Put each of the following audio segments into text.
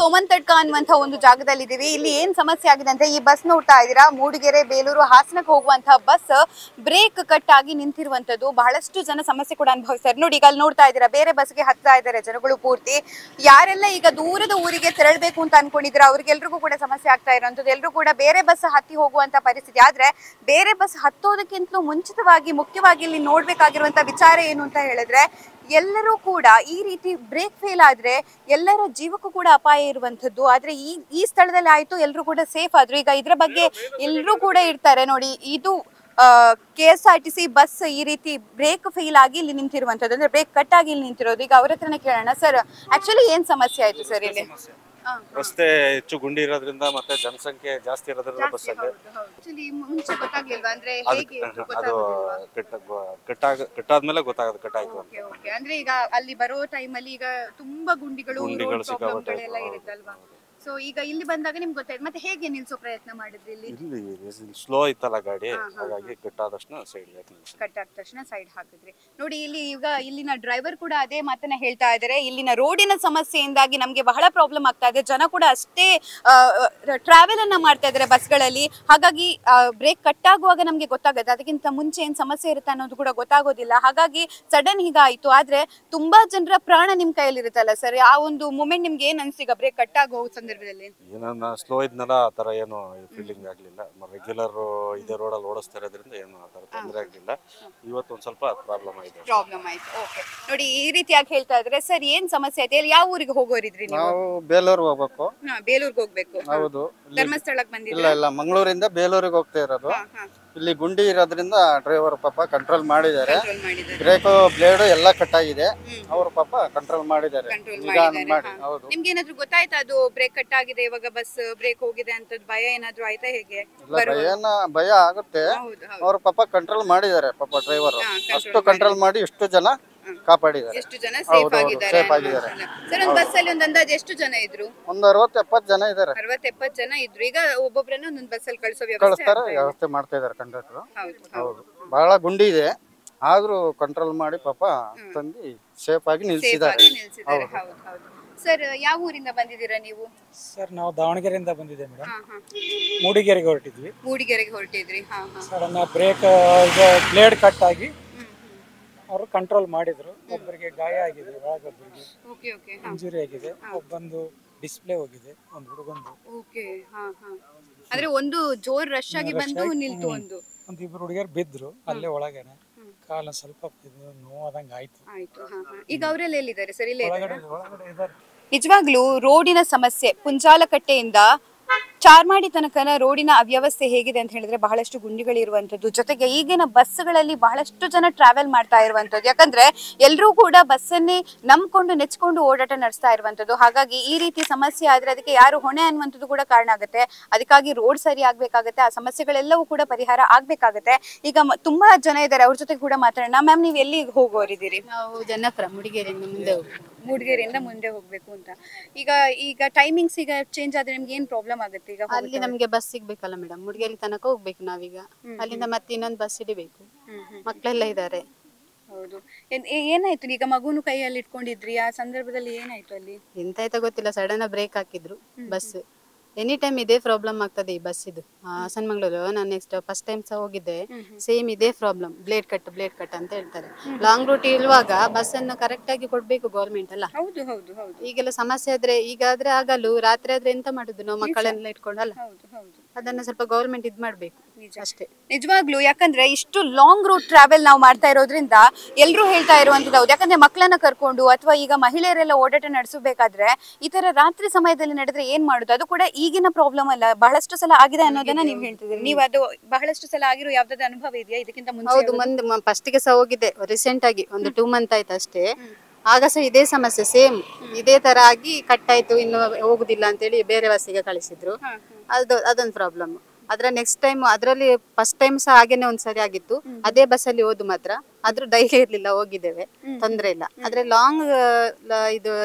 ಸೋಮಂತಡ್ಕ ಅನ್ನುವಂತ ಒಂದು ಜಾಗದಲ್ಲಿ ಇದೀವಿ. ಇಲ್ಲಿ ಏನ್ ಸಮಸ್ಯೆ ಆಗಿದೆ ಅಂದ್ರೆ ಈ ಬಸ್ ನೋಡ್ತಾ ಇದ್ದೀರಾ, ಮೂಡಿಗೆರೆ ಬೇಲೂರು ಹಾಸನಕ್ಕೆ ಹೋಗುವಂತಹ ಬಸ್ ಬ್ರೇಕ್ ಕಟ್ ಆಗಿ ನಿಂತಿರುವಂತದ್ದು. ಬಹಳಷ್ಟು ಜನ ಸಮಸ್ಯೆ ಕೂಡ ಅನುಭವಿಸ್ತಾರೆ. ನೋಡಿ, ಈಗ ಅಲ್ಲಿ ನೋಡ್ತಾ ಇದ್ದೀರಾ, ಬೇರೆ ಬಸ್ಗೆ ಹತ್ತಾ ಇದ್ದಾರೆ ಜನಗಳು ಪೂರ್ತಿ. ಯಾರೆಲ್ಲ ಈಗ ದೂರದ ಊರಿಗೆ ತೆರಳಬೇಕು ಅಂತ ಅನ್ಕೊಂಡಿದ್ರೆ ಅವ್ರಿಗೆಲ್ರಿಗೂ ಕೂಡ ಸಮಸ್ಯೆ ಆಗ್ತಾ ಇರುವಂತದ್ದು. ಎಲ್ಲರೂ ಕೂಡ ಬೇರೆ ಬಸ್ ಹತ್ತಿ ಹೋಗುವಂತ ಪರಿಸ್ಥಿತಿ. ಆದ್ರೆ ಬೇರೆ ಬಸ್ ಹತ್ತೋದಕ್ಕಿಂತಲೂ ಮುಂಚಿತವಾಗಿ ಮುಖ್ಯವಾಗಿ ಇಲ್ಲಿ ನೋಡ್ಬೇಕಾಗಿರುವಂತ ವಿಚಾರ ಏನು ಅಂತ ಹೇಳಿದ್ರೆ, ಎಲ್ಲರೂ ಕೂಡ ಈ ರೀತಿ ಬ್ರೇಕ್ ಫೇಲ್ ಆದ್ರೆ ಎಲ್ಲರ ಜೀವಕ್ಕೂ ಕೂಡ ಅಪಾಯ ಇರುವಂತದ್ದು. ಆದ್ರೆ ಈ ಸ್ಥಳದಲ್ಲಿ ಆಯ್ತು, ಎಲ್ಲರೂ ಕೂಡ ಸೇಫ್ ಆದ್ರು. ಈಗ ಇದ್ರ ಬಗ್ಗೆ ಎಲ್ಲರೂ ಕೂಡ ಇರ್ತಾರೆ. ನೋಡಿ, ಇದು KSRTC ಬಸ್ ಈ ರೀತಿ ಬ್ರೇಕ್ ಫೇಲ್ ಆಗಿ ಇಲ್ಲಿ ನಿಂತಿರುವಂತದ್ದು, ಅಂದ್ರೆ ಬ್ರೇಕ್ ಕಟ್ ಆಗಿ ಇಲ್ಲಿ ನಿಂತಿರೋದು. ಈಗ ಅವ್ರ ಹತ್ರನೇ ಕೇಳೋಣ. ಸರ್, ಆಕ್ಚುಲಿ ಏನ್ ಸಮಸ್ಯೆ ಆಯ್ತು ಸರ್ ಇಲ್ಲಿ? ರಸ್ತೆ ಹೆಚ್ಚು ಗುಂಡಿ ಇರೋದ್ರಿಂದ ಮತ್ತೆ ಜನಸಂಖ್ಯೆ ಜಾಸ್ತಿ ಇರೋದ್ರಿಂದ ಬಸ್ ಅಲ್ಲಿ ಮುಂಚೆ ಗೊತ್ತಾಗ್ಲಿಲ್ವಾ? ಅಂದ್ರೆ ಹೇಗೆ ಅದು ಕಟ್ಟಾದ್ಮೇಲೆ ಗೊತ್ತಾಗೋದು ಕಟ್ಟಾಯ್ತು ಅಂತ. ಅಂದ್ರೆ ಈಗ ಅಲ್ಲಿ ಬರೋ ಟೈಮ್ ಅಲ್ಲಿ ಈಗ ತುಂಬಾ ಗುಂಡಿಗಳು ಎಲ್ಲ ಇರುತ್ತಲ್ವಾ? ಸೊ ಈಗ ಇಲ್ಲಿ ಬಂದಾಗ ನಿಮ್ಗೆ ಗೊತ್ತಾಯ್ತು. ಮತ್ತೆ ಹೇಗೆ ನಿಲ್ಸೋ ಪ್ರಯತ್ನ ಮಾಡಿದ್ರಿ? ಇಲ್ಲಿ ಸ್ಲೋ ಇತ್ತಲ್ಲ ಗಾಡಿ, ಹಾಗಾಗಿ ಕಟ್ ಆದ ತಕ್ಷಣ ಸೈಡ್ ಹಾಕಿದ್ರಿ. ನೋಡಿ, ಇಲ್ಲಿ ಈಗ ಇಲ್ಲಿನ ಡ್ರೈವರ್ ಕೂಡ ಅದೇ ಮಾತನ್ನ ಹೇಳ್ತಾ ಇದ್ದಾರೆ. ಇಲ್ಲಿನ ರೋಡಿನ ಸಮಸ್ಯೆಯಿಂದಾಗಿ ನಮ್ಗೆ ಬಹಳ ಪ್ರಾಬ್ಲಮ್ ಆಗ್ತಾ ಇದೆ. ಜನ ಕೂಡ ಅಷ್ಟೇ ಟ್ರಾವೆಲ್ ಅನ್ನ ಮಾಡ್ತಾ ಇದ್ದಾರೆ ಬಸ್ಗಳಲ್ಲಿ. ಹಾಗಾಗಿ ಬ್ರೇಕ್ ಕಟ್ ಆಗುವಾಗ ನಮ್ಗೆ ಗೊತ್ತಾಗುತ್ತೆ, ಅದಕ್ಕಿಂತ ಮುಂಚೆ ಏನ್ ಸಮಸ್ಯೆ ಇರುತ್ತೆ ಅನ್ನೋದು ಕೂಡ ಗೊತ್ತಾಗೋದಿಲ್ಲ. ಹಾಗಾಗಿ ಸಡನ್ ಹೀಗಾಯ್ತು. ಆದ್ರೆ ತುಂಬಾ ಜನರ ಪ್ರಾಣ ನಿಮ್ ಕೈಯಲ್ಲಿ ಇರುತ್ತಲ್ಲ ಸರ್, ಆ ಒಂದು ಮೂಮೆಂಟ್ ನಿಮ್ಗೆ ಏನ್ ಅನ್ಸಿಗ ಬ್ರೇಕ್ ಕಟ್ ಆಗೋ ಸಂದರ್ಭದಲ್ಲಿ? ಏನನ್ನ ಸ್ಲೋ ಇದ್ನಲ್ಲ, ಆ ತರ ಏನು ಫೀಲಿಂಗ್ ಆಗ್ಲಿಲ್ಲ. ರೆಗ್ಯುಲರ್ ಇದೇ ರೋಡಲ್ಲಿ ಓಡಿಸ್ತಾ ಇರೋದ್ರಿಂದ ಏನು ಆ ತರ ತೊಂದರೆ ಆಗ್ಲಿಲ್ಲ. ಇವತ್ತು ಒಂದ್ ಸ್ವಲ್ಪ ಪ್ರಾಬ್ಲಮ್ ಆಯ್ತು. ಓಕೆ, ನೋಡಿ, ಈ ರೀತಿಯಾಗಿ ಹೇಳ್ತಾ ಇದ್ರೆ ಸರ್, ಏನ್ ಸಮಸ್ಯೆ ಆಯ್ತು? ಯಾವ ಊರಿಗೆ ಹೋಗೋರಿದ್ರಿ ನೀವು? ನಾವು ಬೇಲೂರಿಗೆ ಹೋಗ್ಬೇಕು. ಬೇಲೂರಿಗೆ ಹೋಗ್ಬೇಕು. ಹೌದು. ಧರ್ಮಸ್ಥಳಕ್ಕೆ ಬಂದಿಲ್ಲ? ಇಲ್ಲ, ಮಂಗಳೂರಿಂದ ಬೇಲೂರಿಗೆ ಹೋಗ್ತಾ ಇರೋದು. ಇಲ್ಲಿ ಗುಂಡಿ ಇರೋದ್ರಿಂದ ಡ್ರೈವರ್ ಪಾಪ ಕಂಟ್ರೋಲ್ ಮಾಡಿದ್ದಾರೆ. ಬ್ರೇಕ್ ಬ್ಲೇಡ್ ಎಲ್ಲ ಕಟ್ ಆಗಿದೆ. ಅವರು ಪಾಪ ಕಂಟ್ರೋಲ್ ಮಾಡಿದ್ದಾರೆ. ಹೌದು. ನಿಮ್ಗೆ ಏನಾದ್ರು ಗೊತ್ತಾಯ್ತಾ ಅದು ಬ್ರೇಕ್ ಕಟ್ ಆಗಿದೆ, ಇವಾಗ ಬಸ್ ಬ್ರೇಕ್ ಹೋಗಿದೆ ಅಂತ ಭಯ ಏನಾದ್ರು ಆಯ್ತಾ? ಹೇಗೆ? ಭಯ ಆಗುತ್ತೆ. ಅವ್ರು ಪಾಪ ಕಂಟ್ರೋಲ್ ಮಾಡಿದ್ದಾರೆ. ಪಾಪ ಡ್ರೈವರ್ ಅಷ್ಟು ಕಂಟ್ರೋಲ್ ಮಾಡಿ ಎಷ್ಟು ಜನ ಕಾಪಾಡಿದ್ದಾರೆ. ಎಷ್ಟು ಜನ ಸೇಫ್ ಆಗಿದ್ದಾರೆ ಸರ್? ಒಂದು ಬಸ್ ಅಲ್ಲಿ ಒಂದು ಅಂದಾಜು ಎಷ್ಟು ಜನ ಇದ್ರು? ಒಂದು 60-70 ಜನ ಇದ್ದಾರೆ. 60-70 ಜನ ಇದ್ರು. ಈಗ ಒಬ್ಬೊಬ್ಬರನ್ನ ಒಂದೊಂದು ಬಸ್ ಅಲ್ಲಿ ಕಳಿಸೋ ವ್ಯವಸ್ಥೆ ಮಾಡ್ತಾ ಇದ್ದಾರೆ ಕಂಡಕ್ಟರ್. ಹೌದು, ಬಹಳ ಗುಂಡಿ ಇದೆ, ಆದ್ರೂ ಕಂಟ್ರೋಲ್ ಮಾಡಿ ಪಾಪ ತಂದು ಸೇಫ್ ಆಗಿ ನಿಲ್ಸಿದ್ದಾರೆ. ಸರ್, ಯಾವ ಊರಿಂದ ಬಂದಿದ್ದೀರಾ ನೀವು? ಸರ್, ನಾವು ದಾವಣಗೆರೆಯಿಂದ ಬಂದಿದ್ದೇವೆ ಮೇಡಮ್. ಮೂಡಿಗೆರೆಗೆ ಹೊರಟಿದ್ವಿ. ಮೂಡಿಗೆರೆಗೆ ಹೊರಟಿದ್ರಿ. ಸಡನ್ ಬ್ರೇಕ್ ಬ್ಲೇಡ್ ಕಟ್ ಆಗಿ ಅವರು ಕಂಟ್ರೋಲ್ ಮಾಡಿದ್ರು. ಒಬ್ಬರಿಗೆ ಗಾಯ ಆಗಿದೆ, ಒಳಗೊಬ್ಬರಿಗೆ ಇಂಜುರಿ ಆಗಿದೆ. ಒಬ್ಬಂದು ಡಿಸ್ಪ್ಲೇ ಹೋಗಿದೆ, ಒಂದು ಹುಡುಗಂದು. ಅಂದ್ರೆ ಒಂದು ಜೋರ್ ರಶ್ ಆಗಿ ಬಂದು ನಿಲ್ತು. ಒಂದಿಬ್ರು ಹುಡುಗಿಯರು ಬಿದ್ರು ಅಲ್ಲೇ ಒಳಗಡೆ. ಕಾಲ ಸ್ವಲ್ಪ ನೋವಾದಂಗ ಆಯ್ತು. ಈಗ ಅವರೆಲ್ಲ ಎಲ್ಲಿದ್ದಾರೆ ಸರ್? ಇಲ್ಲಿ ಒಳಗಡೆ ಇದ್ದಾರೆ. ನಿಜವಾಗ್ಲೂ ರೋಡಿನ ಸಮಸ್ಯೆ ಪುಂಜಾಲಕಟ್ಟೆಯಿಂದ ಚಾರ್ಮಾಡಿ ತನಕನ ರೋಡಿನ ಅವ್ಯವಸ್ಥೆ ಹೇಗಿದೆ ಅಂತ ಹೇಳಿದ್ರೆ ಬಹಳಷ್ಟು ಗುಂಡಿಗಳಿರುವಂತದ್ದು. ಜೊತೆಗೆ ಈಗಿನ ಬಸ್ಗಳಲ್ಲಿ ಬಹಳಷ್ಟು ಜನ ಟ್ರಾವೆಲ್ ಮಾಡ್ತಾ ಇರುವಂತದ್ದು. ಯಾಕಂದ್ರೆ ಎಲ್ಲರೂ ಕೂಡ ಬಸ್ಸನ್ನೇ ನಂಬ್ಕೊಂಡು ನೆಚ್ಕೊಂಡು ಓಡಾಟ ನಡೆಸ್ತಾ ಇರುವಂತದ್ದು. ಹಾಗಾಗಿ ಈ ರೀತಿ ಸಮಸ್ಯೆ ಆದ್ರೆ ಅದಕ್ಕೆ ಯಾರು ಹೊಣೆ ಅನ್ನುವಂಥದ್ದು ಕೂಡ ಕಾರಣ ಆಗುತ್ತೆ. ಅದಕ್ಕಾಗಿ ರೋಡ್ ಸರಿ ಆಗ್ಬೇಕಾಗತ್ತೆ, ಆ ಸಮಸ್ಯೆಗಳೆಲ್ಲವೂ ಕೂಡ ಪರಿಹಾರ ಆಗ್ಬೇಕಾಗತ್ತೆ. ಈಗ ತುಂಬಾ ಜನ ಇದ್ದಾರೆ, ಅವ್ರ ಜೊತೆ ಕೂಡ ಮಾತಾಡೋಣ. ಮ್ಯಾಮ್, ನೀವು ಎಲ್ಲಿ ಹೋಗೋರಿದ್ದೀರಿ? ನಾವು ಜನಪುರ, ಮೂಡಿಗೆರೆಯಿಂದ ಮುಂದೆ ಹೋಗ್ಬೇಕು ಅಂತ. ಈಗ ಟೈಮಿಂಗ್ಸ್ ಈಗ ಚೇಂಜ್ ಆದ್ರೆ ನಿಮ್ಗೆ ಏನ್ ಪ್ರಾಬ್ಲಮ್ ಆಗುತ್ತೆ? ಈಗ ಅಲ್ಲಿ ನಮ್ಗೆ ಬಸ್ ಸಿಗ್ಬೇಕಲ್ಲ ಮೇಡಮ್, ಮೂಡಿಗೆರೆ ತನಕ ಹೋಗ್ಬೇಕು ನಾವೀಗ. ಅಲ್ಲಿಂದ ಮತ್ತೆ ಇನ್ನೊಂದು ಬಸ್ ಹಿಡಿಬೇಕು. ಮಕ್ಕಳೆಲ್ಲ ಇದ್ದಾರೆ. ಹೌದು. ಏನಾಯ್ತು? ಈಗ ಮಗುನು ಕೈಯಲ್ಲಿ ಇಟ್ಕೊಂಡಿದ್ರಿ, ಆ ಸಂದರ್ಭದಲ್ಲಿ ಏನಾಯ್ತು ಅಲ್ಲಿ? ಎಂತಾಯ್ತಾ ಗೊತ್ತಿಲ್ಲ, ಸಡನ್ ಬ್ರೇಕ್ ಹಾಕಿದ್ರು ಬಸ್. ಎನಿ ಟೈಮ್ ಇದೇ ಪ್ರಾಬ್ಲಮ್ ಆಗ್ತದೆ ಈ ಬಸ್ ಇದು. ಹಾಸನಮಂಗ್ಳೂರು ನಾನು ನೆಕ್ಸ್ಟ್ ಫಸ್ಟ್ ಟೈಮ್ ಸಹ ಹೋಗಿದ್ದೆ, ಸೇಮ್ ಇದೇ ಪ್ರಾಬ್ಲಮ್. ಬ್ಲೇಡ್ ಕಟ್ ಅಂತ ಹೇಳ್ತಾರೆ. ಲಾಂಗ್ ರೂಟ್ ಇರುವಾಗ ಬಸ್ ಅನ್ನು ಕರೆಕ್ಟ್ ಆಗಿ ಕೊಡ್ಬೇಕು ಗೌರ್ಮೆಂಟ್ ಅಲ್ಲ. ಈಗೆಲ್ಲ ಸಮಸ್ಯೆ ಆದ್ರೆ, ಈಗ ಆದ್ರೆ ಆಗಲ್ಲ, ರಾತ್ರಿ ಆದ್ರೆ ಎಂತ ಮಾಡುದು ನಾವು ಮಕ್ಕಳೆಲ್ಲ ಇಟ್ಕೊಂಡಲ್ಲ. ಅದನ್ನ ಸ್ವಲ್ಪ ಗೌರ್ಮೆಂಟ್ ಇದ್ ಮಾಡ್ಬೇಕು ಅಷ್ಟೇ. ನಿಜವಾಗ್ಲು, ಯಾಕಂದ್ರೆ ಇಷ್ಟು ಲಾಂಗ್ ರೂಟ್ ಟ್ರಾವೆಲ್ ನಾವು ಮಾಡ್ತಾ ಇರೋದ್ರಿಂದ ಎಲ್ರು ಹೇಳ್ತಾ ಇರುವಂತದ್ದು ಹೌದು. ಯಾಕಂದ್ರೆ ಮಕ್ಕಳನ್ನ ಕರ್ಕೊಂಡು ಅಥವಾ ಈಗ ಮಹಿಳೆಯರೆಲ್ಲ ಓಡಾಟ ನಡೆಸಬೇಕಾದ್ರೆ ಈ ತರ ರಾತ್ರಿ ಸಮಯದಲ್ಲಿ ನಡೆದ್ರೆ ಏನ್ ಮಾಡುದು? ಅದು ಕೂಡ ಈಗಿನ ಪ್ರಾಬ್ಲಮ್ ಅಲ್ಲ, ಬಹಳಷ್ಟು ಸಲ ಆಗಿದೆ ಅನ್ನೋದನ್ನ ನೀವು ಹೇಳ್ತಿದ್ರಿ. ನೀವು ಅದು ಬಹಳಷ್ಟು ಸಲ ಆಗಿರೋ ಯಾವ್ದಾದ್ರು ಅನುಭವ ಇದೆಯಾ ಇದಕ್ಕಿಂತ ಮುಂಚೆ? ಹೌದು, ಫಸ್ಟ್ ಗೆ ಸಹ ಹೋಗಿದ್ದೆ ರೀಸೆಂಟ್ ಆಗಿ, ಒಂದು 2 ಮಂತ್ ಆಯ್ತು ಅಷ್ಟೇ. ಆಗ ಸಹ ಇದೇ ಸಮಸ್ಯೆ, ಸೇಮ್ ಇದೇ ತರ ಆಗಿ ಕಟ್ ಆಯ್ತು, ಇನ್ನು ಹೋಗುದಿಲ್ಲ ಅಂತೇಳಿ ಬೇರೆ ಬಸ್ಸಿಗೆ ಕಳಿಸಿದ್ರು. ಅದೊಂದು ಪ್ರಾಬ್ಲಮ್. ಅದ್ರ ನೆಕ್ಸ್ಟ್ ಟೈಮ್ ಅದರಲ್ಲಿ ಫಸ್ಟ್ ಟೈಮ್ ಸಹ ಹಾಗೇನೆ ಒಂದ್ಸರಿ ಆಗಿತ್ತು. ಅದೇ ಬಸ್ಸಲ್ಲಿ ಹೋದು ಮಾತ್ರ, ಆದ್ರೂ ಡೈಲಿ ಇರ್ಲಿಲ್ಲ, ಹೋಗಿದ್ದೇವೆ, ತೊಂದ್ರೆ ಇಲ್ಲ. ಆದ್ರೆ ಲಾಂಗ್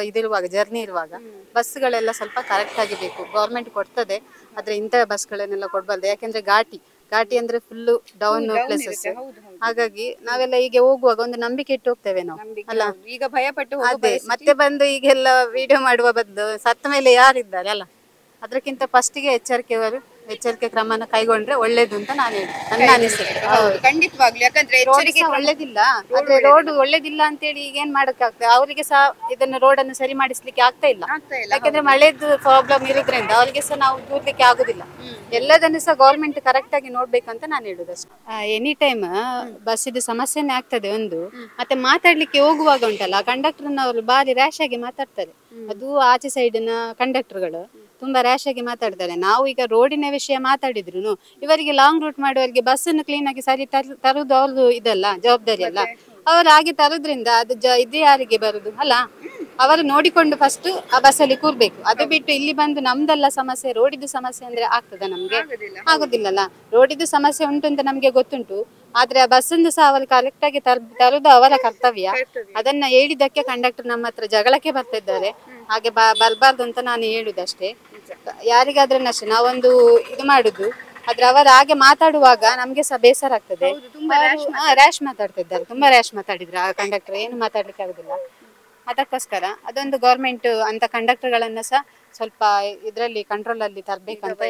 ಇದಿರುವಾಗ, ಜರ್ನಿ ಇರುವಾಗ ಬಸ್ಗಳೆಲ್ಲ ಸ್ವಲ್ಪ ಕರೆಕ್ಟ್ ಆಗಿ ಬೇಕು. ಗೌರ್ಮೆಂಟ್ ಕೊಡ್ತದೆ, ಆದ್ರೆ ಇಂಥ ಬಸ್ಗಳನ್ನೆಲ್ಲ ಕೊಡ್ಬಾರ್ದು. ಯಾಕೆಂದ್ರೆ ಘಾಟಿ ಅಂದ್ರೆ ಫುಲ್ ಡೌನ್ ಪ್ಲೇಸಸ್. ಹಾಗಾಗಿ ನಾವೆಲ್ಲ ಹೀಗೆ ಹೋಗುವಾಗ ಒಂದು ನಂಬಿಕೆ ಇಟ್ಟು ಹೋಗ್ತೇವೆ ನಾವು ಅಲ್ಲ. ಈಗ ಭಯ ಪಟ್ಟು ಅದೇ ಮತ್ತೆ ಬಂದು ಈಗೆಲ್ಲ ವಿಡಿಯೋ ಮಾಡುವ ಬದಲು ಸತ್ತ ಮೇಲೆ ಯಾರಿದ್ದಾರೆ ಅಲ್ಲ, ಅದಕ್ಕಿಂತ ಫಸ್ಟಿಗೆ ಎಚ್ಚರಿಕೆ ಕ್ರಮನ ಕೈಗೊಂಡ್ರೆ ಒಳ್ಳೇದು ಅಂತ ನಾನು ಹೇಳಿ ನನ್ನ ಅನಿಸಿಕೆ. ಖಂಡಿತವಾಗ್ಲು, ಯಾಕಂದ್ರೆ ಒಳ್ಳೇದಿಲ್ಲ, ಆದ್ರೆ ರೋಡ್ ಒಳ್ಳೇದಿಲ್ಲ ಅಂತೇಳಿ ಈಗ ಏನ್ ಮಾಡಕ್ಕಾಗ್ತದೆ, ಅವರಿಗೆ ಸಹ ಇದನ್ನ ರೋಡ್ ಅನ್ನು ಸರಿ ಮಾಡಿಸ್ಲಿಕ್ಕೆ ಆಗ್ತಾ ಇಲ್ಲ. ಯಾಕಂದ್ರೆ ಮಳೆದು ಪ್ರಾಬ್ಲಮ್ ಇರೋದ್ರಿಂದ ಅವರಿಗೆ ಸಹ ನಾವು ದೂರ್ಲಿಕ್ಕೆ ಆಗುದಿಲ್ಲ. ಎಲ್ಲದನ್ನು ಸಹ ಗೌರ್ಮೆಂಟ್ ಕರೆಕ್ಟ್ ಆಗಿ ನೋಡ್ಬೇಕಂತ ನಾನು ಹೇಳುದಷ್ಟೇ. ಎನಿ ಟೈಮ್ ಬಸ್ ಇದು ಸಮಸ್ಯೆನೇ ಆಗ್ತದೆ ಒಂದು. ಮತ್ತೆ ಮಾತಾಡ್ಲಿಕ್ಕೆ ಹೋಗುವಾಗ ಉಂಟಲ್ಲ, ಕಂಡಕ್ಟರ್ನವರು ಬಾರಿ ರ್ಯಾಶ್ ಆಗಿ ಮಾತಾಡ್ತಾರೆ. ಅದು ಆಚೆ ಸೈಡಿನ ಕಂಡಕ್ಟರ್ಗಳು ತುಂಬಾ ರ್ಯಾಶ್ ಆಗಿ ಮಾತಾಡ್ತಾರೆ. ನಾವು ಈಗ ರೋಡಿನ ವಿಷಯ ಮಾತಾಡಿದ್ರು ಇವರಿಗೆ ಲಾಂಗ್ ರೂಟ್ ಮಾಡುವವರಿಗೆ ಬಸ್ ಅನ್ನು ಕ್ಲೀನ್ ಆಗಿ ಸರಿ ತರುದು ಅವ್ರದ್ದು ಇದಲ್ಲ, ಜವಾಬ್ದಾರಿ ಅಲ್ಲ. ಅವರು ಹಾಗೆ ತರುದ್ರಿಂದ ಅದು ಇದು ಯಾರಿಗೆ ಬರುದು ಅಲ್ಲ. ಅವರು ನೋಡಿಕೊಂಡು ಫಸ್ಟ್ ಆ ಬಸ್ಸಲ್ಲಿ ಕೂರ್ಬೇಕು. ಅದು ಬಿಟ್ಟು ಇಲ್ಲಿ ಬಂದು ನಮ್ದೆಲ್ಲ ಸಮಸ್ಯೆ, ರೋಡಿದ್ದು ಸಮಸ್ಯೆ ಅಂದ್ರೆ ಆಗ್ತದ ನಮ್ಗೆ? ಆಗುದಿಲ್ಲಲ್ಲ. ರೋಡಿದ್ದು ಸಮಸ್ಯೆ ಉಂಟು ಅಂತ ನಮ್ಗೆ ಗೊತ್ತುಂಟು, ಆದ್ರೆ ಆ ಬಸ್ಸನ್ನು ಸಹ ಅವರು ಕರೆಕ್ಟ್ ಆಗಿ ತರುದು ಅವರ ಕರ್ತವ್ಯ. ಅದನ್ನ ಹೇಳಿದಕ್ಕೆ ಕಂಡಕ್ಟರ್ ನಮ್ಮ ಹತ್ರ ಜಗಳಕ್ಕೆ ಬರ್ತಿದ್ದಾರೆ. ಹಾಗೆ ಬರ್ಬಾರ್ದು ಅಂತ ನಾನು ಹೇಳುದಷ್ಟೇ. ಯಾರಿಗಾದ್ರೆ ಅಷ್ಟೇ ನಾವೊಂದು ಇದು ಮಾಡುದು, ಆದ್ರೆ ಅವರು ಹಾಗೆ ಮಾತಾಡುವಾಗ ನಮ್ಗೆ ಸಹ ಬೇಸರ ಆಗ್ತದೆ. ರ್ಯಾಶ್ ಮಾತಾಡ್ತಿದ್ದಾರೆ, ತುಂಬಾ ರ್ಯಾಶ್ ಮಾತಾಡಿದ್ರು ಆ ಕಂಡಕ್ಟರ್, ಏನು ಮಾತಾಡ್ಲಿಕ್ಕೆ ಆಗುದಿಲ್ಲ. ಅದಕ್ಕೋಸ್ಕರ ಅದೊಂದು ಗೌರ್ಮೆಂಟ್ ಅಂತ ಕಂಡಕ್ಟರ್ಗಳನ್ನ ಸಹ ಸ್ವಲ್ಪ ಇದರಲ್ಲಿ ಕಂಟ್ರೋಲ್ ಅಲ್ಲಿ ತರ್ಬೇಕಂತ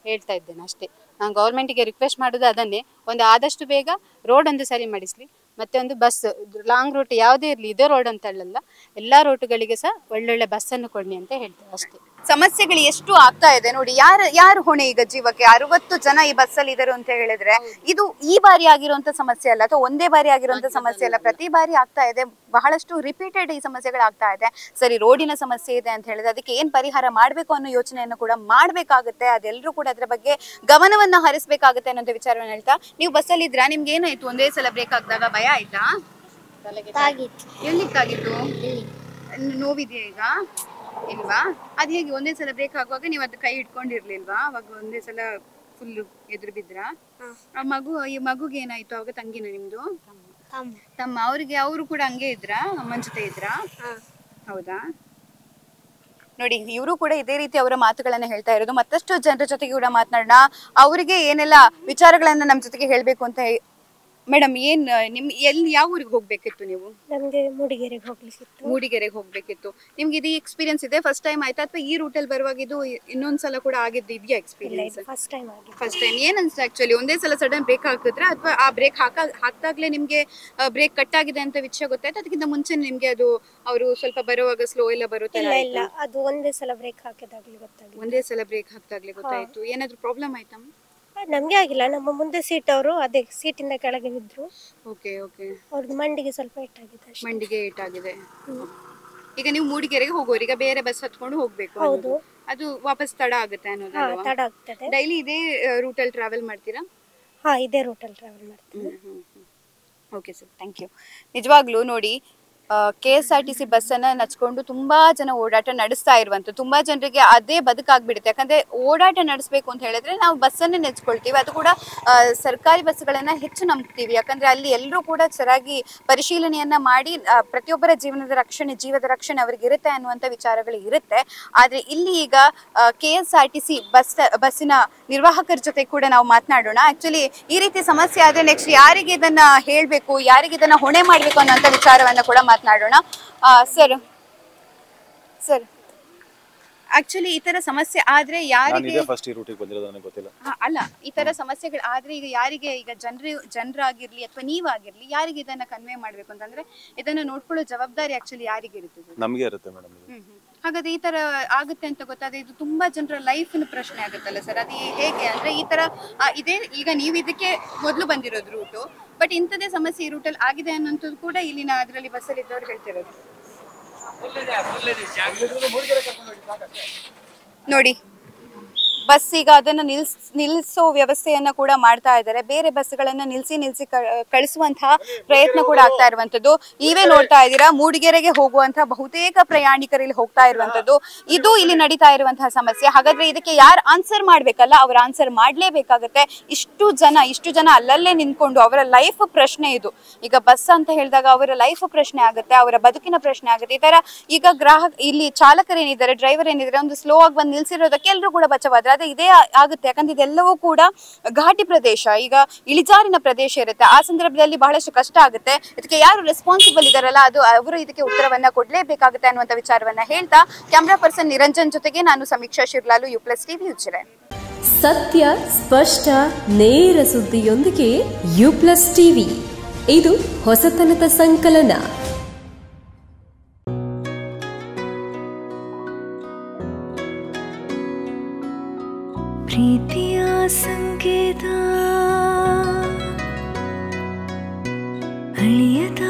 ಹೇಳ್ತಾ ಇದ್ದೇನೆ ಅಷ್ಟೇ. ನಾನು ಗೌರ್ಮೆಂಟ್ಗೆ ರಿಕ್ವೆಸ್ಟ್ ಮಾಡುದು ಅದನ್ನೇ, ಒಂದು ಆದಷ್ಟು ಬೇಗ ರೋಡ್ ಒಂದು ಸರಿ ಮಾಡಿಸ್ಲಿ. ಮತ್ತೆ ಒಂದು ಬಸ್ ಲಾಂಗ್ ರೂಟ್ ಯಾವುದೇ ಇರಲಿ, ಇದೇ ರೋಡ್ ಅಂತ ಹೇಳಲ್ಲ, ಎಲ್ಲಾ ರೂಟ್ಗಳಿಗೆ ಸಹ ಒಳ್ಳೊಳ್ಳೆ ಬಸ್ ಅನ್ನು ಕೊಡಿ ಅಂತ ಹೇಳ್ತೇವೆ ಅಷ್ಟೇ. ಸಮಸ್ಯೆಗಳು ಎಷ್ಟು ಆಗ್ತಾ ಇದೆ ನೋಡಿ. ಯಾರು ಹೊಣೆ ಈಗ ಜೀವಕ್ಕೆ? 60 ಜನ ಈ ಬಸ್ಸಲ್ಲಿ ಇದ್ದಾರೆ ಅಂತ ಹೇಳಿದ್ರೆ ಇದು ಈ ಬಾರಿ ಆಗಿರುವಂತ ಸಮಸ್ಯೆ ಅಲ್ಲ, ಅಥವಾ ಒಂದೇ ಬಾರಿ ಆಗಿರುವಂತ ಸಮಸ್ಯೆ ಅಲ್ಲ, ಪ್ರತಿ ಬಾರಿ ಆಗ್ತಾ ಇದೆ. ಬಹಳಷ್ಟು ರಿಪೀಟೆಡ್ ಈ ಸಮಸ್ಯೆಗಳು ಆಗ್ತಾ ಇದೆ. ಸರಿ, ರೋಡಿನ ಸಮಸ್ಯೆ ಇದೆ ಅಂತ ಹೇಳಿದ್ರೆ ಅದಕ್ಕೆ ಏನ್ ಪರಿಹಾರ ಮಾಡ್ಬೇಕು ಅನ್ನೋ ಯೋಚನೆಯನ್ನು ಕೂಡ ಮಾಡ್ಬೇಕಾಗುತ್ತೆ. ಅದೆಲ್ಲರೂ ಕೂಡ ಅದ್ರ ಬಗ್ಗೆ ಗಮನವನ್ನ ಹರಿಸಬೇಕಾಗುತ್ತೆ ಅನ್ನೋ ವಿಚಾರವನ್ನ ಹೇಳ್ತಾ, ನೀವು ಬಸ್ಸಲ್ಲಿ ಇದ್ರಾ? ನಿಮ್ಗೆ ಏನಾಯ್ತು? ಒಂದೇ ಸಲ ಬ್ರೇಕ್ ಹಾಕಿದಾಗ ಭಯ ಆಯ್ತಾ? ಎಲ್ಲಿಗಾಗಿತ್ತು? ನೋವಿದೆಯಾ ಈಗ? ಇಲ್ವಾ? ಅದ್ ಹೇಗೆ ಒಂದೇ ಸಲ ಬ್ರೇಕ್ ಆಗುವಾಗ ನೀವು ಅದು ಕೈ ಇಟ್ಕೊಂಡಿರ್ಲಿಲ್ವಾ? ಅವಾಗ ಒಂದೇ ಸಲ ಫುಲ್ ಎದುರು ಬಿದ್ರಾ? ಈ ಮಗುಗೆ ಏನಾಯ್ತು ಅವಾಗ? ತಂಗಿನ ನಿಮ್ದು? ತಮ್ಮ. ಅವರು ಕೂಡ ಹಂಗೆ ಇದ್ರಾ? ಅಮ್ಮನ ಜೊತೆ ಇದ್ರಾ? ಹೌದಾ? ನೋಡಿ, ಇವರು ಕೂಡ ಇದೇ ರೀತಿ ಅವರ ಮಾತುಗಳನ್ನ ಹೇಳ್ತಾ ಇರೋದು. ಮತ್ತಷ್ಟು ಜನರ ಜೊತೆಗೆ ಕೂಡ ಮಾತನಾಡೋಣ. ಅವರಿಗೆ ಏನೆಲ್ಲ ವಿಚಾರಗಳನ್ನ ನಮ್ಮ ಜೊತೆಗೆ ಹೇಳ್ಬೇಕು ಅಂತ. ಮೇಡಮ್, ಏನ್ ಯಾವ ಊರಿಗೆ ಹೋಗ್ಬೇಕಿತ್ತು ನೀವು? ನಮ್ಗೆ ಮೂಡಿಗೆರೆಗೆ ಹೋಗ್ಲಿಕ್ಕಿತ್ತು. ಮೂಡಿಗೆರೆಗೆ ಹೋಗ್ಬೇಕಿತ್ತು. ನಿಮ್ಗೆ ಇದು ಎಕ್ಸ್ಪೀರಿಯನ್ಸ್ ಇದೆ? ಫಸ್ಟ್ ಟೈಮ್ ಆಯ್ತಾ ಅಥವಾ ಈ ರೂಟಲ್ಲಿ ಬರುವಾಗ ಇದು ಇನ್ನೊಂದ್ಸಲ ಕೂಡ ಆಗಿದ್ದು ಇದೆಯಾ ಎಕ್ಸ್ಪೀರಿಯನ್ಸ್? ಫಸ್ಟ್ ಟೈಮ್ ಆಗಿದೆ. First time. ಏನ್ ಅನ್ಸುತ್ತೆ ಆಕ್ಚುಲಿ? ಒಂದೇ ಸಲ ಸಡನ್ ಬ್ರೇಕ್ ಹಾಕಿದ್ರೆ ಅಥವಾ ಆ ಬ್ರೇಕ್ ಹಾಕ್ದಾಗ್ಲೇ ನಿಮ್ಗೆ ಬ್ರೇಕ್ ಕಟ್ ಆಗಿದೆ ಅಂತ ವಿಷಯ ಗೊತ್ತಾಯ್ತು? ಅದಕ್ಕಿಂತ ಮುಂಚೆ ನಿಮ್ಗೆ ಅದು ಅವರು ಸ್ವಲ್ಪ ಬರುವಾಗ ಸ್ಲೋ ಎಲ್ಲ ಬರುತ್ತೆ? ಇಲ್ಲ, ಅದು ಒಂದೇ ಸಲ ಬ್ರೇಕ್ ಹಾಕಿದಾಗ್ಲೇ ಗೊತ್ತಾಗಿದೆ. ಒಂದೇ ಸಲ ಬ್ರೇಕ್ ಹಾಕ್ದಾಗ್ಲೇ ಗೊತ್ತಾಯ್ತು. ಏನಾದ್ರು ಪ್ರಾಬ್ಲಮ್ ಆಯ್ತಾ? ನಮ್ಗೆ ಆಗಿಲ್ಲ, ನಮ್ಮ ಮುಂದೆ ಸೀಟ್ ಅವರು ಅದೇ ಸೀಟಿಂದ ಕೆಳಗೆ ಬಿದ್ರು. ಓಕೆ. ಅವ್ರಿಗೆ ಮಂಡಿಗೆ ಸ್ವಲ್ಪ ಏಟಾಗಿದೆ. ಮಂಡಿಗೆ ಏಟಾಗಿದೆ. ಈಗ ನೀವು ಮೂಡಿಗೆರೆಗೆ ಹೋಗೋರು, ಈಗ ಬೇರೆ ಬಸ್ ಹತ್ಕೊಂಡು ಹೋಗ್ಬೇಕು. ಹೌದು. ಅದು ವಾಪಸ್ ತಡ ಆಗುತ್ತೆ ಅನ್ನೋದು? ತಡ ಆಗ್ತದೆ. ಡೈಲಿ ಇದೇ ರೂಟಲ್ಲಿ ಟ್ರಾವೆಲ್ ಮಾಡ್ತೀರಾ? ಇದೇ ರೂಟಲ್ಲಿ ಟ್ರಾವೆಲ್ ಮಾಡ್ತೀವಿ. Okay sir, thank you. ನಿಜವಾಗ್ಲೂ ನೋಡಿ, KSRTC ಬಸ್ಸನ್ನ ನಚ್ಕೊಂಡು ತುಂಬಾ ಜನ ಓಡಾಟ ನಡೆಸ್ತಾ ಇರುವಂತ ತುಂಬಾ ಜನರಿಗೆ ಅದೇ ಬದುಕಾಗ್ಬಿಡುತ್ತೆ. ಯಾಕಂದ್ರೆ ಓಡಾಟ ನಡೆಸಬೇಕು ಅಂತ ಹೇಳಿದ್ರೆ ನಾವು ಬಸ್ಸನ್ನೇ ನೆಚ್ಕೊಳ್ತೀವಿ. ಅದು ಕೂಡ ಸರ್ಕಾರಿ ಬಸ್ಗಳನ್ನ ಹೆಚ್ಚು ನಂಬ್ತೀವಿ. ಯಾಕಂದ್ರೆ ಅಲ್ಲಿ ಎಲ್ಲರೂ ಕೂಡ ಸರಿಯಾಗಿ ಪರಿಶೀಲನೆಯನ್ನ ಮಾಡಿ ಪ್ರತಿಯೊಬ್ಬರ ಜೀವದ ರಕ್ಷಣೆ ಅವರಿಗೆ ಇರುತ್ತೆ ಅನ್ನುವಂಥ ವಿಚಾರಗಳು ಇರುತ್ತೆ. ಆದ್ರೆ ಇಲ್ಲಿ ಈಗ KSRTC ಬಸ್ಸಿನ ನಿರ್ವಾಹಕರ ಜೊತೆ ಕೂಡ ನಾವು ಮಾತನಾಡೋಣ. ಆಕ್ಚುಲಿ ಈ ರೀತಿ ಸಮಸ್ಯೆ ಆದ್ರೆ ನೆಕ್ಸ್ಟ್ ಯಾರಿಗೆ ಇದನ್ನ ಹೇಳ್ಬೇಕು, ಯಾರಿಗೆ ಇದನ್ನ ಹೊಣೆ ಮಾಡ್ಬೇಕು ಅನ್ನೋಂಥ ವಿಚಾರವನ್ನ ಕೂಡ ಮಾತನಾಡೋಣ. ಸರ್, ಆಕ್ಚುಲಿ ಈ ತರ ಸಮಸ್ಯೆ ಆದ್ರೆ ಯಾರಿಗೆ ಫಸ್ಟ್ ಈ ರೂಟಿಗೆ ಬಂದಿರೋದು ನನಗೆ ಗೊತ್ತಿಲ್ಲ. ಅಲ್ಲ, ಈ ತರ ಸಮಸ್ಯೆಗಳು ಆದ್ರೆ ಈಗ ಯಾರಿಗೆ, ಈಗ ಜನರಾಗಿರ್ಲಿ ಅಥವಾ ನೀವಾಗಿರ್ಲಿ, ಯಾರಿಗೆ ಇದನ್ನ ಕನ್ವೆ ಮಾಡ್ಬೇಕು ಅಂತಂದ್ರೆ ಇದನ್ನ ನೋಡ್ಕೊಳ್ಳೋ ಜವಾಬ್ದಾರಿ ಆಕ್ಚುಲಿ ಯಾರಿಗೆ ಇರ್ತದೆ? ನಮಗೆ ಇರುತ್ತೆ ಮೇಡಮ್. ಹಾಗಾದ್ರೆ ಈ ತರ ಆಗುತ್ತೆ ಅಂತ ಗೊತ್ತಾದ್ರೆ ಇದು ತುಂಬಾ ಜನರ ಲೈಫಿನ ಪ್ರಶ್ನೆ ಆಗುತ್ತಲ್ಲ ಸರ್? ಅದು ಹೇಗೆ ಅಂದ್ರೆ ಈ ತರ ಇದೇ ಈಗ ನೀವು ಇದಕ್ಕೆ ಮೊದಲು ಬಂದಿರೋದು ರೂಟು, ಬಟ್ ಇಂಥದೇ ಸಮಸ್ಯೆ ಈ ರೂಟಲ್ಲಿ ಆಗಿದೆ ಅನ್ನೋದು ಕೂಡ ಇಲ್ಲಿನ ಅದರಲ್ಲಿ ಬಸ್ಸಲ್ಲಿ ಇದ್ದವ್ರು ಹೇಳ್ತಿರೋದು. ನೋಡಿ, ಬಸ್ ಈಗ ಅದನ್ನ ನಿಲ್ಲಿಸೋ ವ್ಯವಸ್ಥೆಯನ್ನ ಕೂಡ ಮಾಡ್ತಾ ಇದ್ದಾರೆ. ಬೇರೆ ಬಸ್ಗಳನ್ನ ನಿಲ್ಸಿ ಕಳಿಸುವಂತಹ ಪ್ರಯತ್ನ ಕೂಡ ಆಗ್ತಾ ಇರುವಂತದ್ದು. ನೀವೇ ನೋಡ್ತಾ ಇದ್ದೀರಾ, ಮೂಡಿಗೆರೆಗೆ ಹೋಗುವಂತಹ ಬಹುತೇಕ ಪ್ರಯಾಣಿಕರು ಇಲ್ಲಿ ಹೋಗ್ತಾ ಇರುವಂತದ್ದು. ಇದು ಇಲ್ಲಿ ನಡೀತಾ ಇರುವಂತಹ ಸಮಸ್ಯೆ. ಹಾಗಾದ್ರೆ ಇದಕ್ಕೆ ಯಾರು ಆನ್ಸರ್ ಮಾಡ್ಬೇಕಲ್ಲ, ಅವ್ರ ಆನ್ಸರ್ ಮಾಡ್ಲೇಬೇಕಾಗತ್ತೆ. ಇಷ್ಟು ಜನ ಅಲ್ಲಲ್ಲೇ ನಿಂತ್ಕೊಂಡು ಅವರ ಲೈಫ್ ಪ್ರಶ್ನೆ ಇದು. ಈಗ ಬಸ್ ಅಂತ ಹೇಳಿದಾಗ ಅವರ ಲೈಫ್ ಪ್ರಶ್ನೆ ಆಗುತ್ತೆ, ಅವರ ಬದುಕಿನ ಪ್ರಶ್ನೆ ಆಗುತ್ತೆ. ಈ ತರ ಈಗ ಇಲ್ಲಿ ಚಾಲಕರೇನಿದ್ದಾರೆ, ಡ್ರೈವರ್ ಏನಿದ್ದಾರೆ, ಒಂದು ಸ್ಲೋ ಆಗಿ ಬಂದು ನಿಲ್ಸಿರೋದಕ್ಕೆ ಎಲ್ಲರೂ ಕೂಡ ಬಚಾವಾದ್ರೆ ಆದ್ರೆ ಇದೇ ಆಗುತ್ತೆ. ಯಾಕಂದ್ರೆ ಇದೆಲ್ಲವೂ ಕೂಡ ಘಾಟಿ ಪ್ರದೇಶ, ಈಗ ಇಳಿಜಾರಿನ ಪ್ರದೇಶ ಇರುತ್ತೆ. ಆ ಸಂದರ್ಭದಲ್ಲಿ ಬಹಳಷ್ಟು ಕಷ್ಟ ಆಗುತ್ತೆ. ಇದಕ್ಕೆ ಯಾರು ರೆಸ್ಪಾನ್ಸಿಬಲ್ ಇದಾರಲ್ಲ ಅವರು ಇದಕ್ಕೆ ಉತ್ತರವನ್ನ ಕೊಡ್ಲೇಬೇಕಾಗುತ್ತೆ ಅನ್ನುವಂತ ವಿಚಾರವನ್ನ ಹೇಳ್ತಾ ಕ್ಯಾಮ್ರಾ ಪರ್ಸನ್ ನಿರಂಜನ್ ಜೊತೆಗೆ ನಾನು ಸಮೀಕ್ಷಾ ಶಿರ್ಲಾಲು, U+ TV ಉಜಿರೆ. ಸತ್ಯ, ಸ್ಪಷ್ಟ, ನೇರ ಸುದ್ದಿಯೊಂದಿಗೆ U+ TV. ಇದು ಹೊಸತನದ ಸಂಕಲನ. ಪ್ರೀತಿಯ ಸಂಕೇತ, ಅಳಿಯದ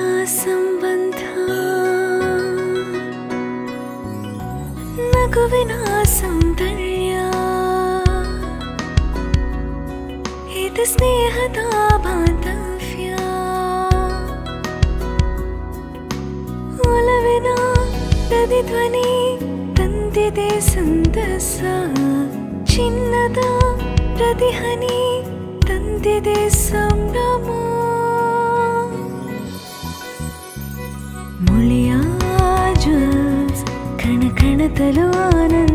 ಸಂಬಂಧ, ನಗುವಿನ ಸೌಂದರ್ಯ, ಇದು ಸ್ನೇಹದ ಬಾಂಧವ್ಯ, ಒಲವಿನ ಪ್ರತಿಧ್ವನಿ ತಂದಿದೆ ಸಂದಸ, ಚಿನ್ನದ ಪ್ರತಿಹನಿ ತಂದಿದೆ ಸಂಭ್ರಮ, ಮುಳಿಯ ಜ್ವಲ್ಸ್ ಕಣ ಕಣದಲು ಆನಂದ.